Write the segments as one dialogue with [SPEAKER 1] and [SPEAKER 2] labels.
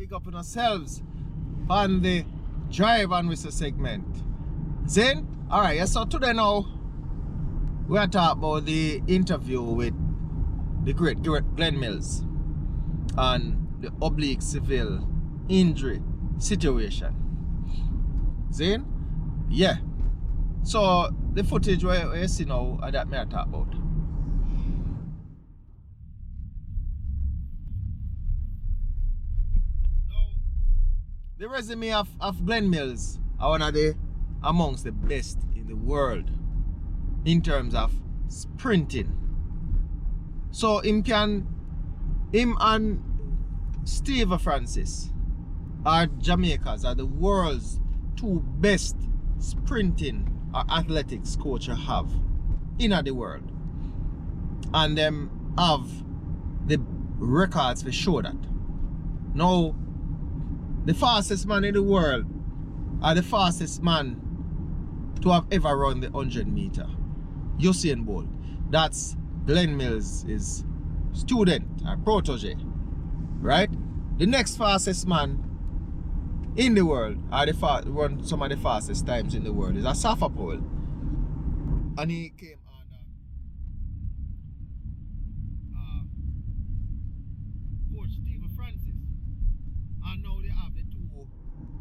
[SPEAKER 1] big up on ourselves on the Drive and Whistle segment. Then, alright, yeah, so today now we are talking about the interview with the great Glen Mills and the Oblique civil injury situation. Then, yeah. So the footage where you see now that me I talk about. The resume of Glen Mills are one of the amongst the best in the world in terms of sprinting. So him and Steve Francis are Jamaicans, are the world's two best sprinting or athletics coach you have in the world. And them have the records to show that. Now the fastest man in the world are the fastest man to have ever run the 100 meter. Usain Bolt. That's Glen Mills' is student or protege. Right? The next fastest man in the world are run some of the fastest times in the world is a Safapol. And he came under coach Steve Francis. And now they have the two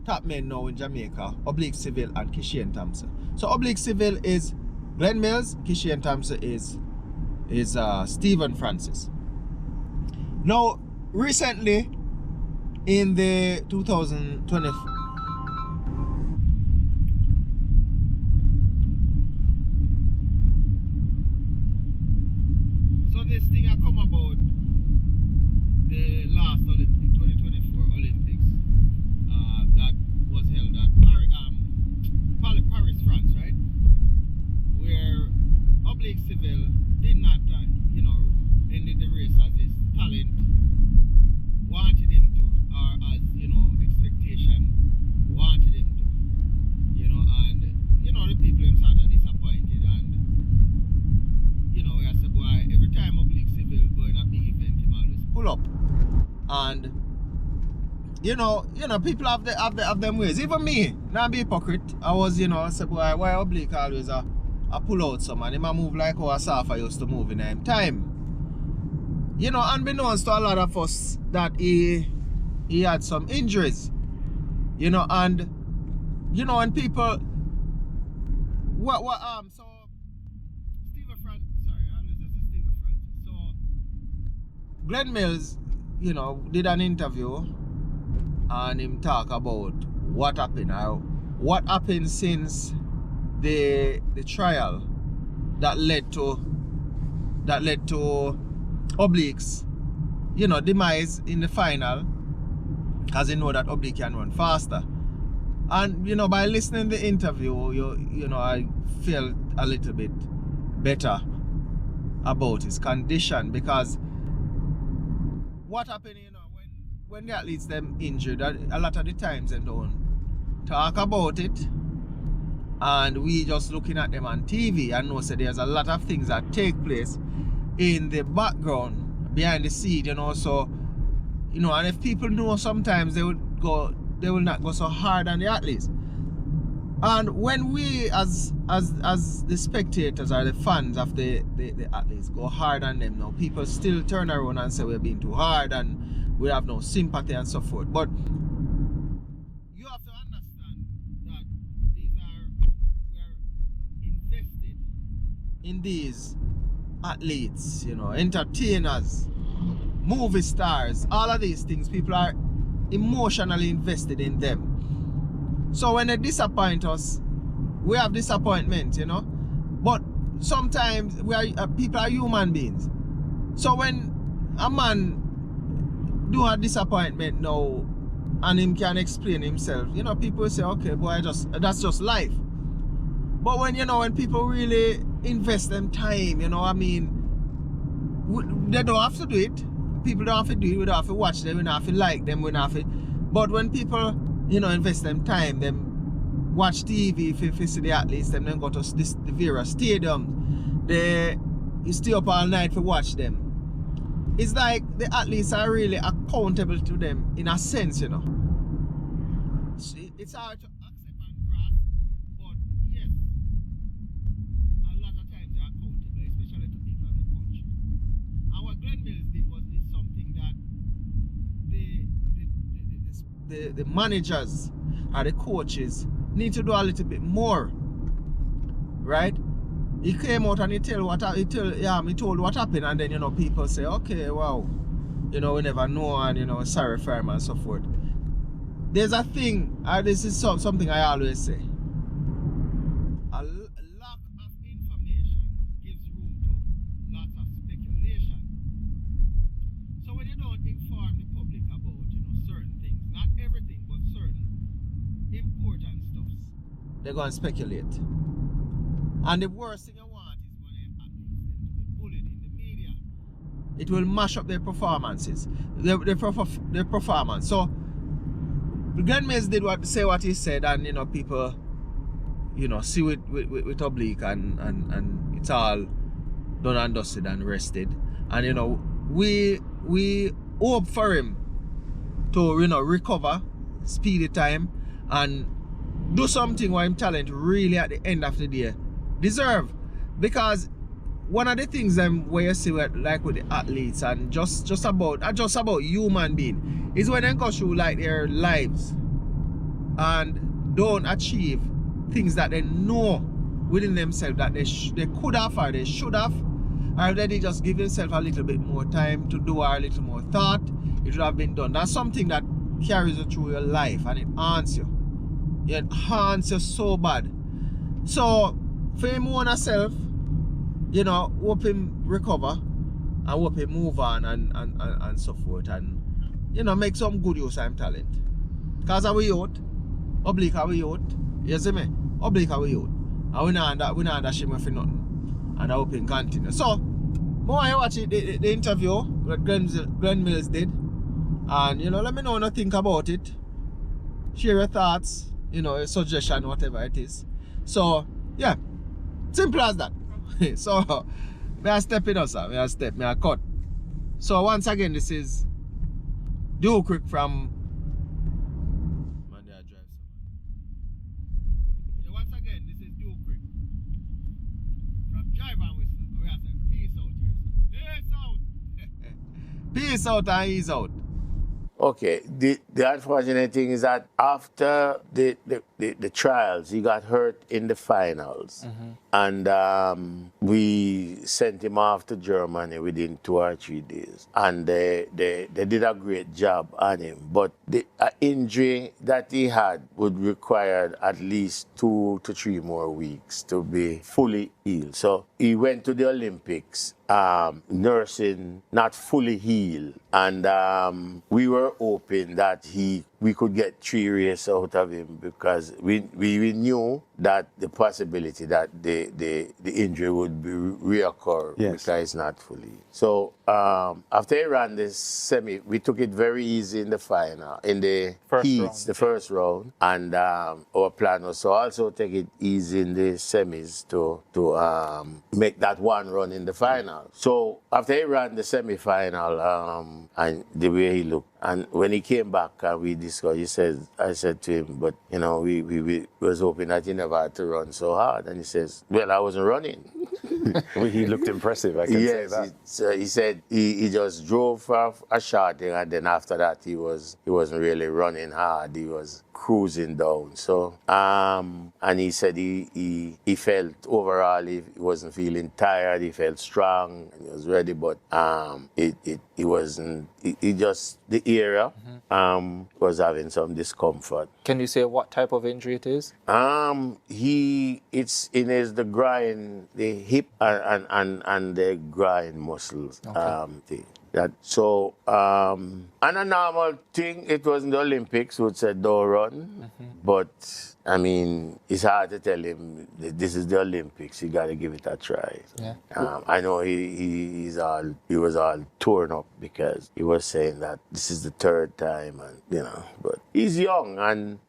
[SPEAKER 1] top men now in Jamaica, Oblique Civil and Kishian Thompson. So Oblique Civil is Glen Mills, Kishian Thompson is Stephen Francis. Now recently in the 2020 so this thing I come about the last Olympics, 2024 Olympics, that was held at Paris, France, right? Where Oblique Civil did not, ended the race as his talent wanted him to, or as, expectation wanted him to, and, the people them sort of disappointed, and, I said, boy, every time Oblique Civil go in a big event, him always pull up, and, people have them ways, even me, not be hypocrite, I was, I said, boy, why Oblique always I pull out some, and him a move like how a Safa used to move in him time. Unbeknownst to a lot of us that he had some injuries, and when people so Steve Francis, sorry, I always say Steve Francis. So Glen Mills, did an interview and him talk about what happened since the trial that led to Oblique's demise in the final, because you know that Oblique can run faster. And by listening to the interview, I felt a little bit better about his condition, because what happened, when the athletes them injured, a lot of the times they don't talk about it, and we just looking at them on TV and know there's a lot of things that take place in the background, behind the scene, so and if people know, sometimes they will not go so hard on the athletes. And when we as the spectators or the fans of the athletes go hard on them, now people still turn around and say we're being too hard and we have no sympathy and so forth. But you have to understand that we're invested in these athletes, entertainers, movie stars, all of these things. People are emotionally invested in them. So when they disappoint us, we have disappointment, but sometimes people are human beings. So when a man do a disappointment now and him can explain himself, people say, okay, boy, that's just life. But when when people really invest them time, they don't have to do it. People don't have to do it. We don't have to watch them. We don't have to like them. We don't have to. But when people, invest them time, them watch TV, if you see the athletes, them then go to the various stadiums. You stay up all night to watch them. it's like the athletes are really accountable to them in a sense, you know. It's hard to accept and grasp, but yes, a lot of times they're accountable, especially to people of the country. And what Glen Mills did is something that the managers or the coaches need to do a little bit more, right? He came out and he told what happened, and then, you know, people say, okay, wow, you know, we never know, and, you know, sorry for him and so forth. There's a thing, this is something I always say. A lack of information gives room to lots of speculation. So when you don't inform the public about, you know, certain things, not everything, but certain important stuff, they're going to speculate. And the worst thing you want is when you athletes to be bullied in the media. It will mash up their performances, their performance. So Glen Mills did say what he said, and, you know, people, you know, see with Oblique, and it's all done and dusted and rested. And, you know, we hope for him to, you know, recover, speedy time, and do something what him talent really at the end of the day deserve. Because one of the things where you see with, like with the athletes and just about human being is when they go through like their lives and don't achieve things that they know within themselves that they could have or they should have, or if they just give themselves a little bit more time to do, or a little more thought, it would have been done. That's something that carries you through your life, and it haunts you. It haunts you so bad. So for him own himself, you know, hope him recover and hope him move on and so forth, and, you know, make some good use of him talent. Because our youth, Oblique our youth, you see me? Oblique our youth. And we not dash him for nothing. And I hope him continue. So, more I watch the interview that Glen Mills did. And, you know, let me know what you think about it. Share your thoughts, you know, a suggestion, whatever it is. So, yeah, simple as that. So, may I step in also, may I cut. So, once again, this is Dual Creek from once again, this is Dual Creek from Drive and Whistle. We are saying peace out here. Peace out. Peace out and ease out.
[SPEAKER 2] Okay, the unfortunate thing is that after the trials, he got hurt in the finals. And we sent him off to Germany within 2 or 3 days. And they did a great job on him. But the injury that he had would require at least 2 to 3 more weeks to be fully healed. So he went to the Olympics nursing, not fully healed. And we were hoping that we could get 3 races out of him, because we knew that the possibility that the injury would be reoccur,
[SPEAKER 3] Yes.
[SPEAKER 2] because it's not fully. So after he ran this semi, we took it very easy in the final, in the
[SPEAKER 3] First
[SPEAKER 2] heats,
[SPEAKER 3] round,
[SPEAKER 2] the first round, and our plan was to also take it easy in the semis to make that one run in the final. So after he ran the semi-final, and the way he looked, and when he came back and we discussed, I said to him, but, you know, we was hoping that he never had to run so hard. And he says, well, I wasn't running.
[SPEAKER 3] Well, he looked impressive, I can say that.
[SPEAKER 2] So he said he just drove for a short thing, and then after that he wasn't really running hard. He was cruising down. So and he said he felt overall he wasn't feeling tired. He felt strong and he was ready, but he wasn't. He just the area was having some discomfort.
[SPEAKER 3] Can you say what type of injury it is?
[SPEAKER 2] It's in the groin, the hip and the groin muscles.
[SPEAKER 3] Okay.
[SPEAKER 2] Thing. And a normal thing, it was in the Olympics, would say don't run. But I mean, it's hard to tell him this is the Olympics. You got to give it a try.
[SPEAKER 3] Yeah.
[SPEAKER 2] I know he was all torn up because he was saying that this is the 3rd time, and you know. But he's young, and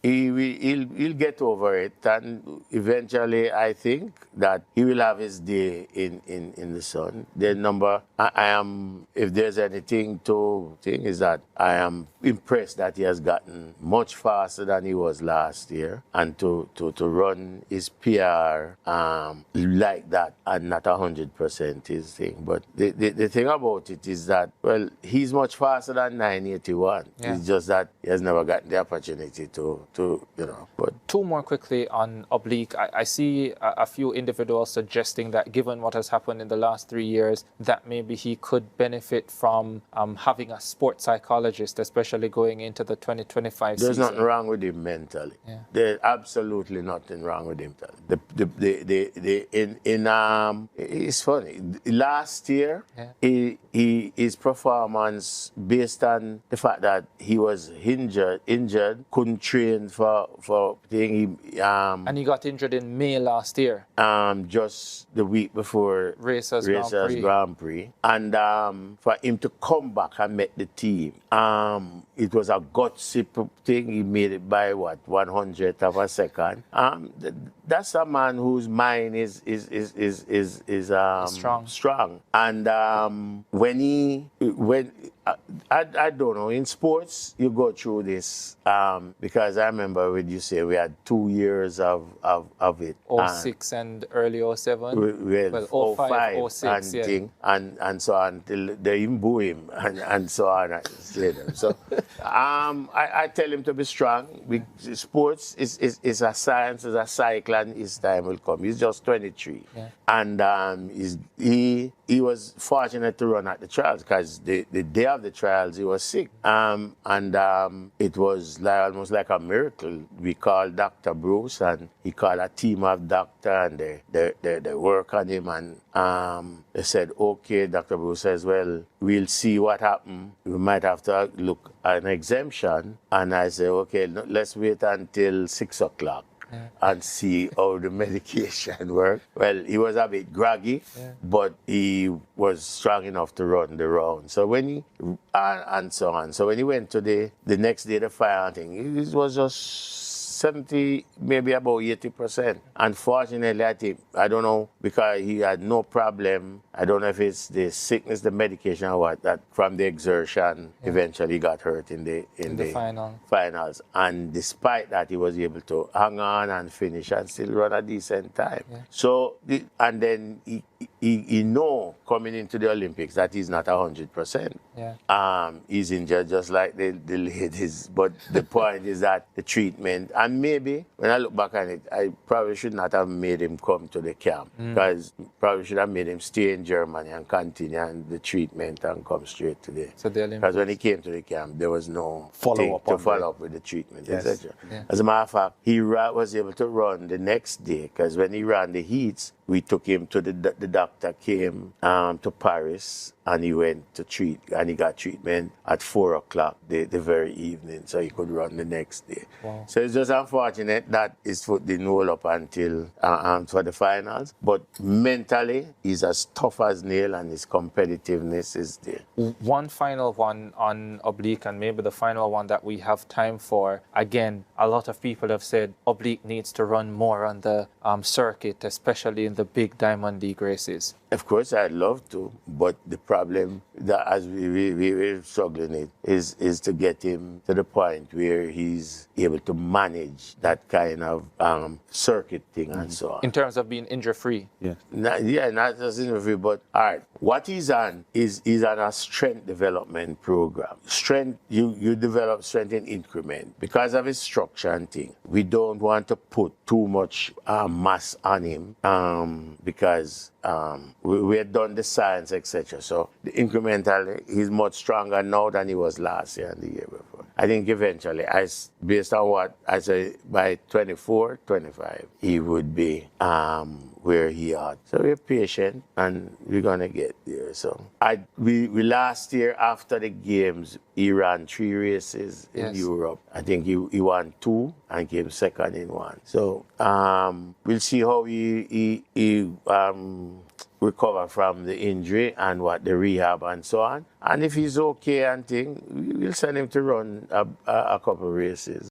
[SPEAKER 2] he'll get over it, and eventually I think that he will have his day in the sun. The number I am, if there's anything to think, is that I am impressed that he has gotten much faster than he was last year, and to run his PR like that and not 100% his thing. But the thing about it is that, well, he's much faster than 981.
[SPEAKER 3] Yeah.
[SPEAKER 2] It's just that he has never gotten the opportunity to but
[SPEAKER 3] Two more quickly on Oblique. I see a few individuals suggesting that given what has happened in the last 3 years, that maybe he could benefit from having a sports psychologist, especially going into the 2025
[SPEAKER 2] there's
[SPEAKER 3] season.
[SPEAKER 2] nothing wrong with him mentally.
[SPEAKER 3] Yeah.
[SPEAKER 2] There's absolutely nothing wrong with him. It's funny. Last year,
[SPEAKER 3] Yeah.
[SPEAKER 2] his performance, based on the fact that he was injured, couldn't train for thing.
[SPEAKER 3] And he got injured in May last year.
[SPEAKER 2] Just the week before
[SPEAKER 3] Racers
[SPEAKER 2] Grand Prix. And for him to come back and make the team, it was a gutsy thing. He made it by what, 100th of a second. That's a man whose mind is strong. And I don't know, in sports you go through this because I remember when you say we had 2 years of it.
[SPEAKER 3] 06 and early 07.
[SPEAKER 2] We had
[SPEAKER 3] Well, 05, 06,
[SPEAKER 2] and
[SPEAKER 3] yeah.
[SPEAKER 2] thing, and so on, till they even boo him and so on. I say them. So I tell him to be strong. Sports is a science, is a cycle, and his time will come. He's just 23.
[SPEAKER 3] Yeah.
[SPEAKER 2] And he was fortunate to run at the trials, because the day of the trials he was sick. It was almost like a miracle. We called Dr. Bruce, and he called a team of doctors, and they work on him, and they said, okay, Dr. Bruce says, well, we'll see what happens. We might have to look at an exemption. And I said, okay, let's wait until 6 o'clock. Yeah. And see how the medication worked. Well, he was a bit groggy, but he was strong enough to run the round. So when he, and so on. So when he went to the next day, the final thing, it was just 70, maybe about 80%. Unfortunately, I don't know, because he had no problem. I don't know if it's the sickness, the medication, or what, that from the exertion eventually got hurt in the finals. And despite that, he was able to hang on and finish and still run a decent time. Yeah. So, and then he know coming into the Olympics that he's not 100%. Yeah. He's injured just like the ladies. But the point is that the treatment, and maybe when I look back on it, I probably should not have made him come to the camp, because probably should have made him stay in Germany and continue and the treatment and come straight to the Olympics. Because when he came to the camp, there was no follow up with the treatment, etc. Yeah. As a matter of fact, he was able to run the next day, because when he ran the heats, we took him to the doctor came to Paris, and he went to he got treatment at 4 o'clock the very evening, so he could run the next day. Wow. So it's just unfortunate that his foot didn't hold up until for the finals. But mentally, he's as tough as nail, and his competitiveness is there.
[SPEAKER 3] One final one on Oblique, and maybe the final one that we have time for. Again, a lot of people have said Oblique needs to run more on the circuit, especially in the big Diamond League races.
[SPEAKER 2] Of course, I'd love to, but the problem that as we're struggling it is to get him to the point where he's able to manage that kind of circuit thing and so on.
[SPEAKER 3] In terms of being injury-free?
[SPEAKER 2] Yeah. Not just injury-free, but all right, what he's on is on a strength development program. Strength, you develop strength in increment. Because of his structure and thing, we don't want to put too much mass on him, because we had done the science, etc. So the incrementally, he's much stronger now than he was last year and the year before. I think eventually, based on what I say, by 24, 25, he would be where he ought. So we're patient, and we're gonna get there. So we last year, after the games, he ran 3 races in Europe. I think he won 2 and came second in 1. So we'll see how he recover from the injury and what the rehab and so on. And if he's okay and thing, we'll send him to run a couple races.